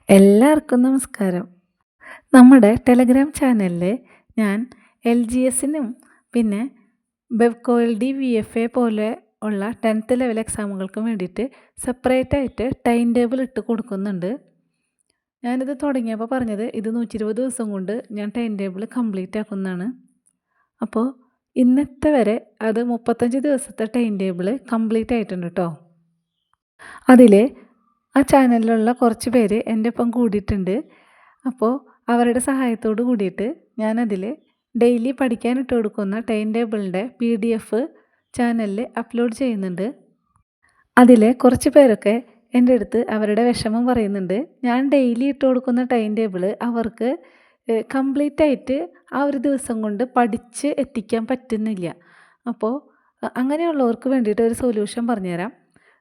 എല്ലാവർക്കും നമസ്കാരം. നമ്മുടെ ടെലഗ്രാം ചാനലിൽ ഞാൻ LGSനും പിന്നെ ബെവ്കോ-LD VFA പോലെ ഉള്ള 10th ലെവൽ എക്സാമുകൾക്കും വേണ്ടിയിട്ട് സെപ്പറേറ്റ് ആയിട്ട് ടൈം ടേബിൾ ഇട്ട് കൊടുക്കുന്നുണ്ട്. ഞാനിത് തുടങ്ങിയപ്പോൾ പറഞ്ഞത് ഇത് 120 ദിവസം കൊണ്ട് ഞാൻ ടൈം ടേബിൾ കംപ്ലീറ്റ് ആക്കുന്നതാണ്. അപ്പോൾ ഇന്നത്തെ വരെ അത് 35 ദിവസത്തെ ടൈം ടേബിൾ കംപ്ലീറ്റ് ആയിട്ടുണ്ട് കേട്ടോ. അതിൽ ആ ചാനലിലുള്ള കുറച്ച് പേര് എൻ്റെ ഒപ്പം കൂടിയിട്ടുണ്ട്. അപ്പോൾ അവരുടെ സഹായത്തോട് കൂടിയിട്ട് ഞാനതിൽ ഡെയിലി പഠിക്കാൻ ഇട്ട് കൊടുക്കുന്ന ടൈം ടേബിളിൻ്റെ PDF ചാനലിൽ അപ്ലോഡ് ചെയ്യുന്നുണ്ട്. അതിൽ കുറച്ച് പേരൊക്കെ എൻ്റെ അടുത്ത് അവരുടെ വിഷമം പറയുന്നുണ്ട്. ഞാൻ ഡെയിലി ഇട്ട് കൊടുക്കുന്ന ടൈം ടേബിൾ അവർക്ക് കംപ്ലീറ്റ് ആയിട്ട് ആ ഒരു ദിവസം കൊണ്ട് പഠിച്ച് എത്തിക്കാൻ പറ്റുന്നില്ല. അപ്പോൾ അങ്ങനെയുള്ളവർക്ക് വേണ്ടിയിട്ട് ഒരു സൊല്യൂഷൻ പറഞ്ഞുതരാം.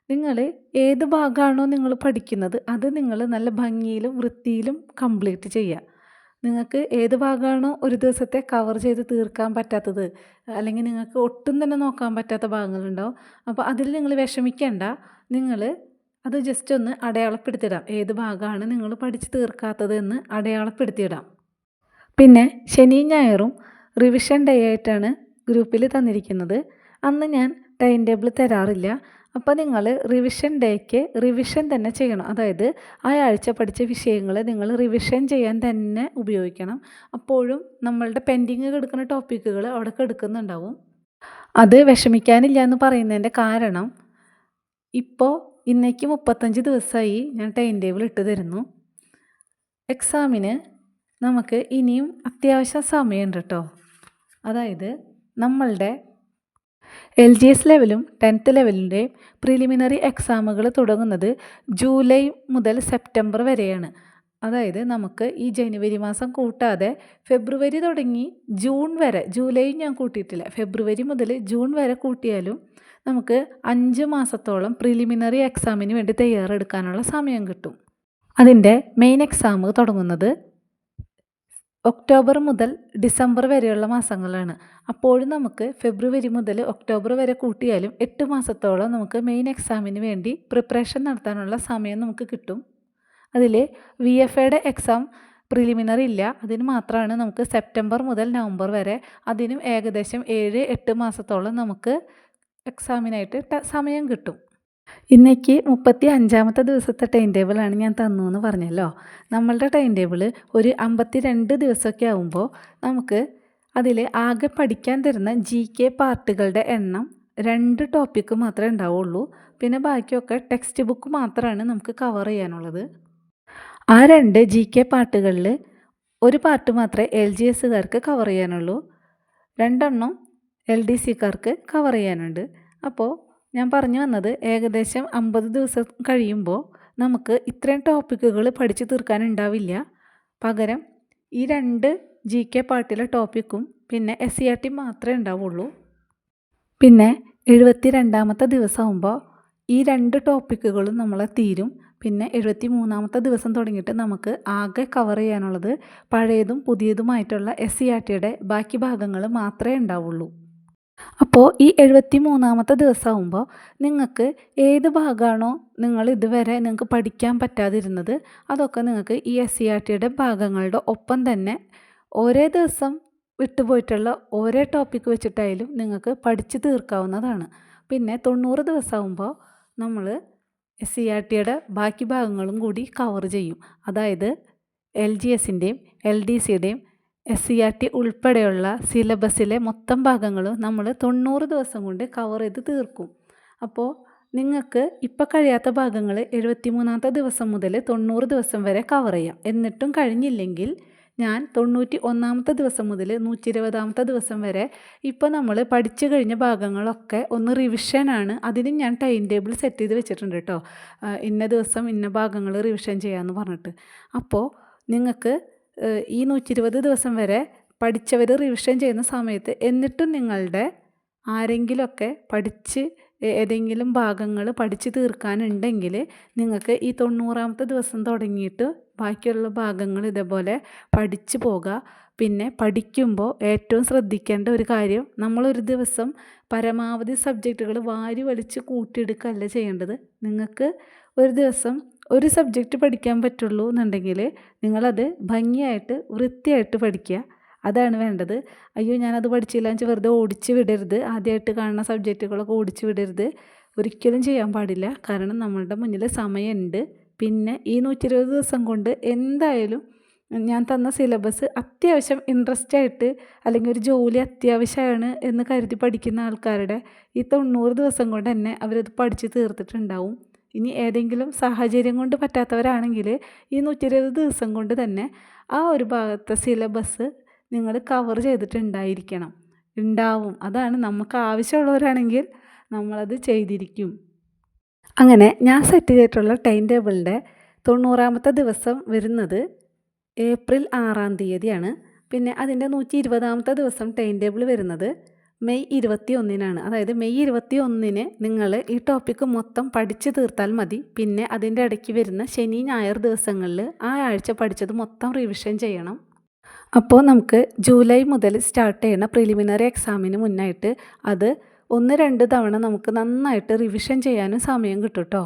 നിങ്ങൾ ഏത് ഭാഗമാണോ നിങ്ങൾ പഠിക്കുന്നത് അത് നിങ്ങൾ നല്ല ഭംഗിയിലും വൃത്തിയിലും കംപ്ലീറ്റ് ചെയ്യുക. നിങ്ങൾക്ക് ഏത് ഭാഗമാണോ ഒരു ദിവസത്തെ കവർ ചെയ്ത് തീർക്കാൻ പറ്റാത്തത്, അല്ലെങ്കിൽ നിങ്ങൾക്ക് ഒട്ടും തന്നെ നോക്കാൻ പറ്റാത്ത ഭാഗങ്ങളുണ്ടാവും. അപ്പോൾ അതിൽ നിങ്ങൾ വിഷമിക്കേണ്ട. നിങ്ങൾ അത് ജസ്റ്റ് ഒന്ന് അടയാളപ്പെടുത്തിയിടാം. ഏത് ഭാഗമാണ് നിങ്ങൾ പഠിച്ച് തീർക്കാത്തത് എന്ന് അടയാളപ്പെടുത്തിയിടാം. പിന്നെ ശനിയും ഞായറും റിവിഷൻ ഡേ ആയിട്ടാണ് ഗ്രൂപ്പിൽ തന്നിരിക്കുന്നത്. അന്ന് ഞാൻ ടൈം ടേബിൾ തരാറില്ല. അപ്പോൾ നിങ്ങൾ റിവിഷൻ ഡേക്ക് റിവിഷൻ തന്നെ ചെയ്യണം. അതായത് ആ ആഴ്ച പഠിച്ച വിഷയങ്ങൾ നിങ്ങൾ റിവിഷൻ ചെയ്യാൻ തന്നെ ഉപയോഗിക്കണം. അപ്പോഴും നമ്മളുടെ പെൻഡിങ് കിടക്കുന്ന ടോപ്പിക്കുകൾ അവിടെ കിടക്കുന്നുണ്ടാവും. അത് വിഷമിക്കാനില്ല എന്ന് പറയുന്നതിൻ്റെ കാരണം, ഇപ്പോൾ ഇന്നേക്ക് 35 ദിവസമായി ഞാൻ ടൈം ടേബിൾ ഇട്ട് തരുന്നു. എക്സാമിന് നമുക്ക് ഇനിയും അത്യാവശ്യം സമയമുണ്ട് കേട്ടോ. അതായത് നമ്മളുടെ LGS ലെവലും 10th ലെവലിൻ്റെയും പ്രിലിമിനറി എക്സാമുകൾ തുടങ്ങുന്നത് ജൂലൈ മുതൽ സെപ്റ്റംബർ വരെയാണ്. അതായത് നമുക്ക് ഈ ജനുവരി മാസം കൂട്ടാതെ ഫെബ്രുവരി തുടങ്ങി ജൂൺ വരെ, ജൂലൈ ഞാൻ കൂട്ടിയിട്ടില്ല, ഫെബ്രുവരി മുതൽ ജൂൺ വരെ കൂട്ടിയാലും നമുക്ക് 5 മാസത്തോളം പ്രിലിമിനറി എക്സാമിന് വേണ്ടി തയ്യാറെടുക്കാനുള്ള സമയം കിട്ടും. അതിൻ്റെ മെയിൻ എക്സാം തുടങ്ങുന്നത് ഒക്ടോബർ മുതൽ ഡിസംബർ വരെയുള്ള മാസങ്ങളാണ്. അപ്പോഴും നമുക്ക് ഫെബ്രുവരി മുതൽ ഒക്ടോബർ വരെ കൂട്ടിയാലും 8 മാസത്തോളം നമുക്ക് മെയിൻ എക്സാമിന് വേണ്ടി പ്രിപ്പറേഷൻ നടത്താനുള്ള സമയം നമുക്ക് കിട്ടും. അതിൽ VFAയുടെ എക്സാം പ്രിലിമിനറി ഇല്ല. അതിന് മാത്രമാണ് നമുക്ക് സെപ്റ്റംബർ മുതൽ നവംബർ വരെ, അതിനും ഏകദേശം 7-8 മാസത്തോളം നമുക്ക് എക്സാമിനായിട്ട് സമയം കിട്ടും. ഇന്നേക്ക് 35ാമത്തെ ദിവസത്തെ ടൈം ടേബിളാണ് ഞാൻ തന്നു എന്ന് പറഞ്ഞല്ലോ. നമ്മളുടെ ടൈം ടേബിൾ ഒരു 52 ദിവസമൊക്കെ ആകുമ്പോൾ നമുക്ക് അതിൽ ആകെ പഠിക്കാൻ തരുന്ന GK പാർട്ടുകളുടെ എണ്ണം 2 ടോപ്പിക്ക് മാത്രമേ ഉണ്ടാവുള്ളൂ. പിന്നെ ബാക്കിയൊക്കെ ടെക്സ്റ്റ് ബുക്ക് മാത്രമാണ് നമുക്ക് കവർ ചെയ്യാനുള്ളത്. ആ 2 GK പാർട്ടുകളിൽ ഒരു പാർട്ട് മാത്രമേ LGSകാർക്ക് കവർ ചെയ്യാനുള്ളൂ, 2 LDCക്കാർക്ക് കവർ ചെയ്യാനുണ്ട്. അപ്പോൾ ഞാൻ പറഞ്ഞു വന്നത്, ഏകദേശം 50 ദിവസം കഴിയുമ്പോൾ നമുക്ക് ഇത്രയും ടോപ്പിക്കുകൾ പഠിച്ചു തീർക്കാനുണ്ടാവില്ല. പകരം ഈ 2 GK പാർട്ടിലെ ടോപ്പിക്കും പിന്നെ SCERT മാത്രമേ ഉണ്ടാവുള്ളൂ. പിന്നെ 72ാമത്തെ ദിവസമാകുമ്പോൾ ഈ 2 ടോപ്പിക്കുകളും നമ്മളെ തീരും. പിന്നെ 73ാമത്തെ ദിവസം തുടങ്ങിയിട്ട് നമുക്ക് ആകെ കവർ ചെയ്യാനുള്ളത് പഴയതും പുതിയതുമായിട്ടുള്ള SCERTയുടെ ബാക്കി ഭാഗങ്ങൾ മാത്രമേ ഉണ്ടാവുള്ളൂ. അപ്പോൾ ഈ 73ാമത്തെ ദിവസമാകുമ്പോൾ നിങ്ങൾക്ക് ഏത് ഭാഗമാണോ നിങ്ങൾ ഇതുവരെ നിങ്ങൾക്ക് പഠിക്കാൻ പറ്റാതിരുന്നത് അതൊക്കെ നിങ്ങൾക്ക് ഈ SCERTയുടെ ഭാഗങ്ങളുടെ ഒപ്പം തന്നെ ഓരോ ദിവസം വിട്ടുപോയിട്ടുള്ള ഓരോ ടോപ്പിക്ക് വെച്ചിട്ടായാലും നിങ്ങൾക്ക് പഠിച്ചു തീർക്കാവുന്നതാണ്. പിന്നെ 90 ദിവസമാകുമ്പോൾ നമ്മൾ SCERTയുടെ ബാക്കി ഭാഗങ്ങളും കൂടി കവർ ചെയ്യും. അതായത് LGSൻ്റെയും LDCയുടെയും SCERT ഉൾപ്പെടെയുള്ള സിലബസിലെ മൊത്തം ഭാഗങ്ങളും നമ്മൾ 90 ദിവസം കൊണ്ട് കവർ ചെയ്ത് തീർക്കും. അപ്പോൾ നിങ്ങൾക്ക് ഇപ്പോൾ കഴിയാത്ത ഭാഗങ്ങൾ 73ാമത്തെ ദിവസം മുതൽ 90 ദിവസം വരെ കവർ ചെയ്യാം. എന്നിട്ടും കഴിഞ്ഞില്ലെങ്കിൽ ഞാൻ 91ാമത്തെ ദിവസം മുതൽ 120ാമത്തെ ദിവസം വരെ ഇപ്പോൾ നമ്മൾ പഠിച്ചു കഴിഞ്ഞ ഭാഗങ്ങളൊക്കെ ഒന്ന് റിവിഷനാണ്. അതിനും ഞാൻ ടൈം ടേബിൾ സെറ്റ് ചെയ്ത് വെച്ചിട്ടുണ്ട് കേട്ടോ. ഇന്ന ദിവസം ഇന്ന ഭാഗങ്ങൾ റിവിഷൻ ചെയ്യാമെന്ന് പറഞ്ഞിട്ട്. അപ്പോൾ നിങ്ങൾക്ക് ഈ 120 ദിവസം വരെ പഠിച്ചവർ റിവിഷൻ ചെയ്യുന്ന സമയത്ത് എന്നിട്ടും നിങ്ങളുടെ ആരെങ്കിലുമൊക്കെ പഠിച്ച് ഏതെങ്കിലും ഭാഗങ്ങൾ പഠിച്ച് തീർക്കാനുണ്ടെങ്കിൽ നിങ്ങൾക്ക് ഈ 90ാമത്തെ ദിവസം തുടങ്ങിയിട്ട് ബാക്കിയുള്ള ഭാഗങ്ങൾ ഇതേപോലെ പഠിച്ചു പോകുക. പിന്നെ പഠിക്കുമ്പോൾ ഏറ്റവും ശ്രദ്ധിക്കേണ്ട ഒരു കാര്യം, നമ്മളൊരു ദിവസം പരമാവധി സബ്ജക്റ്റുകൾ വാരി വലിച്ച് കൂട്ടിയെടുക്കുകയല്ല ചെയ്യേണ്ടത്. നിങ്ങൾക്ക് ഒരു ദിവസം ഒരു സബ്ജക്റ്റ് പഠിക്കാൻ പറ്റുള്ളൂ എന്നുണ്ടെങ്കിൽ നിങ്ങളത് ഭംഗിയായിട്ട് വൃത്തിയായിട്ട് പഠിക്കുക. അതാണ് വേണ്ടത്. അയ്യോ ഞാനത് പഠിച്ചില്ല എന്ന് വെച്ച് വെറുതെ ഓടിച്ച് വിടരുത്. ആദ്യമായിട്ട് കാണുന്ന സബ്ജക്റ്റുകളൊക്കെ ഓടിച്ച് വിടരുത്. ഒരിക്കലും ചെയ്യാൻ പാടില്ല. കാരണം നമ്മളുടെ മുന്നിൽ സമയമുണ്ട്. പിന്നെ ഈ 120 ദിവസം കൊണ്ട് എന്തായാലും ഞാൻ തന്ന സിലബസ് അത്യാവശ്യം ഇൻട്രസ്റ്റ് ആയിട്ട് അല്ലെങ്കിൽ ഒരു ജോലി അത്യാവശ്യമാണ് എന്ന് കരുതി പഠിക്കുന്ന ആൾക്കാരുടെ ഈ 90 ദിവസം കൊണ്ട് തന്നെ അവരത് പഠിച്ച് തീർത്തിട്ടുണ്ടാവും. ഇനി ഏതെങ്കിലും സാഹചര്യം കൊണ്ട് പറ്റാത്തവരാണെങ്കിൽ ഈ 120 ദിവസം കൊണ്ട് തന്നെ ആ ഒരു ഭാഗത്തെ സിലബസ് നിങ്ങൾ കവർ ചെയ്തിട്ടുണ്ടായിരിക്കണം. ഉണ്ടാവും. അതാണ് നമുക്ക് ആവശ്യമുള്ളവരാണെങ്കിൽ നമ്മളത് ചെയ്തിരിക്കും. അങ്ങനെ ഞാൻ സെറ്റ് ചെയ്തിട്ടുള്ള ടൈം ടേബിളിൻ്റെ 90ാമത്തെ ദിവസം വരുന്നത് ഏപ്രിൽ 6-ാം തീയതിയാണ്. പിന്നെ അതിൻ്റെ 120ാമത്തെ ദിവസം ടൈം ടേബിൾ വരുന്നത് മെയ് 21-നാണ്. അതായത് മെയ് 21-ന് നിങ്ങൾ ഈ ടോപ്പിക്ക് മൊത്തം പഠിച്ച് തീർത്താൽ മതി. പിന്നെ അതിൻ്റെ ഇടയ്ക്ക് വരുന്ന ശനി ഞായർ ദിവസങ്ങളിൽ ആ ആഴ്ച പഠിച്ചത് മൊത്തം റിവിഷൻ ചെയ്യണം. അപ്പോൾ നമുക്ക് ജൂലൈ മുതൽ സ്റ്റാർട്ട് ചെയ്യുന്ന പ്രിലിമിനറി എക്സാമിന് മുന്നായിട്ട് അത് 1-2 തവണ നമുക്ക് നന്നായിട്ട് റിവിഷൻ ചെയ്യാനും സമയം കിട്ടും കേട്ടോ.